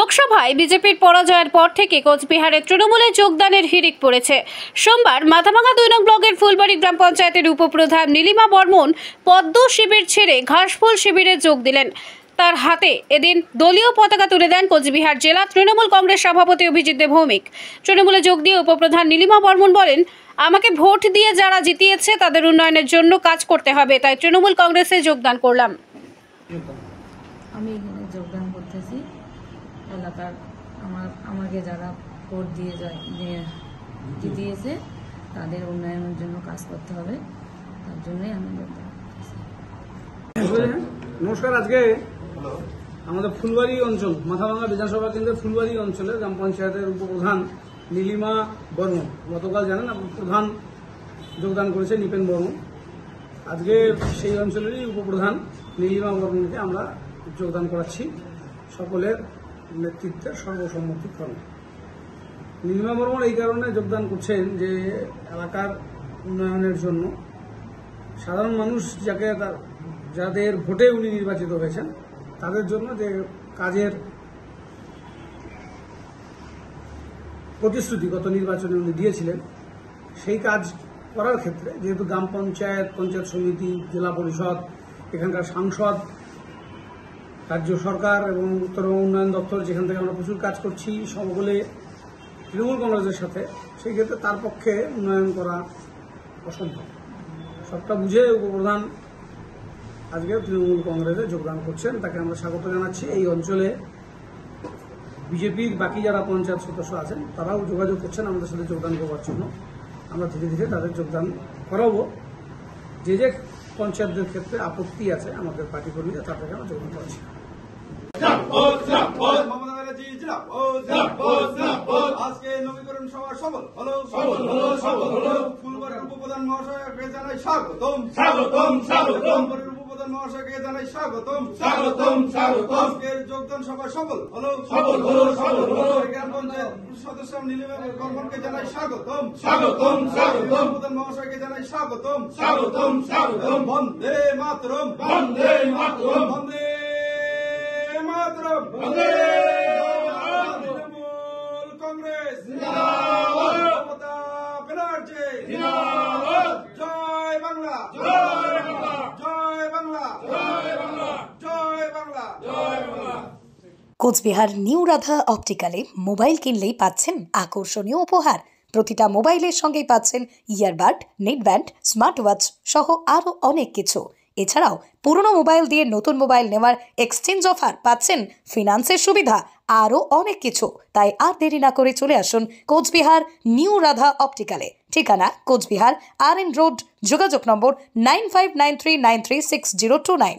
লোকসভায় বিজেপির পরাজয়ের পর থেকে কোচবিহারে তৃণমূলে যোগদানের হিড়িক পড়েছে। সোমবার মাথাভাঙা 2 নং ব্লকের ফুলবাড়ি গ্রাম পঞ্চায়েতের উপপ্রধান নীলিমা বর্মন পদ্ম শিবির ছেড়ে ঘাসফুল শিবিরে যোগ দিলেন। তার হাতে এদিন দলীয় পতাকা তুলে দেন কোচবিহার জেলা তৃণমূল কংগ্রেস সভাপতি অভিজিৎ দেব ভৌমিক। তৃণমূলে যোগ দিয়ে উপপ্রধান নীলিমা বর্মন বলেন, আমাকে ভোট দিয়ে যারা জিতিয়েছে তাদের উন্নয়নের জন্য কাজ করতে হবে, তাই তৃণমূল কংগ্রেসে যোগদান করলাম। আমি এখানে যোগদান করতেছি। এলাকার আমাকে যারা ভোট দিয়ে জিতিয়েছে তাদের উন্নয়নের জন্য কাজ করতে হবে, তার জন্যই আমি যোগদান করতেছি। নমস্কার। আজকে আমাদের ফুলবাড়ি অঞ্চল মাথাভাঙা বিধানসভা কেন্দ্রের ফুলবাড়ি অঞ্চলে গ্রাম পঞ্চায়েতের উপপ্রধান নীলিমা বর্মন, গতকাল জানেন প্রধান যোগদান করেছে নিপেন বর্মন। আজকে সেই অঞ্চলেরই উপপ্রধান নীলিমা বর্মনকে আমরা যোগদান করাচ্ছি সকলের নেতৃত্বে সর্বসম্মতিক্রমে। নীলিমা বর্মন এই কারণে যোগদান করছেন যে এলাকার উন্নয়নের জন্য সাধারণ মানুষ যাদের ভোটে উনি নির্বাচিত হয়েছেন তাদের জন্য যে কাজের প্রতিশ্রুতি গত নির্বাচনে উনি দিয়েছিলেন, সেই কাজ করার ক্ষেত্রে যেহেতু গ্রাম পঞ্চায়েত, পঞ্চায়েত সমিতি, জেলা পরিষদ, এখানকার সাংসদ, রাজ্য সরকার এবং উত্তরবঙ্গ উন্নয়ন দপ্তর, যেখান থেকে আমরা প্রচুর কাজ করছি সকলে তৃণমূল কংগ্রেসের সাথে, সেই ক্ষেত্রে তার পক্ষে উন্নয়ন করা অসম্ভব। সবটা বুঝে উপপ্রধান আজকে তৃণমূল কংগ্রেসে যোগদান করছেন, তাকে আমরা স্বাগত জানাচ্ছি। এই অঞ্চলে বিজেপির বাকি যারা পঞ্চায়েত সদস্য আছেন তারাও যোগাযোগ করছেন আমাদের সাথে যোগদান করবার জন্য। আমরা ধীরে ধীরে তাদের যোগদান করাবো। যে পঞ্চায়েতদের ক্ষেত্রে আপত্তি আছে আমাদের পার্টি কর্মীরা, তাদেরকে আমরা যোগদান করাচ্ছি। আজকে নবীকরণ সভা সফল হলো, ফুলবাড়ির উপপ্রধান মহাশয়কে জানাই স্বাগতম, উপপ্রধান মহাশয়কে জানাই স্বাগতম। আজকের যোগদান সভা সফল হলো, গ্রাম পঞ্চায়েত সদস্য নীলিমা বর্মনকে জানাই স্বাগতম, উপপ্রধান মহাশয়কে জানাই স্বাগতম। বন্দে মাতরম, বন্দে মাতরম, বন্দে মাতরম, বন্দে তৃণমূল কংগ্রেস মমতা ব্যানার্জি জয় বাংলা, জয় বাংলা, জয় বাংলা, জয় বাংলা, জয় বাংলা, জয় বাংলা। কোচবিহার নিউ রাধা অপটিক্যালে মোবাইল কিনলেই পাচ্ছেন আকর্ষণীয় উপহার। প্রতিটা মোবাইলের সঙ্গেই পাচ্ছেন ইয়ারবাড, নেটব্যান্ড, স্মার্ট ওয়াচ সহ আরও অনেক কিছু। এছাড়াও পুরনো মোবাইল দিয়ে নতুন মোবাইল নেওয়ার এক্সচেঞ্জ অফার পাচ্ছেন, ফিনান্সের সুবিধা, আরও অনেক কিছু। তাই আর দেরি না করে চলে আসুন কোচবিহার নিউ রাধা অপটিক্যালে। ঠিকানা কোচবিহার RN রোড, যোগাযোগ নম্বর 9593936029।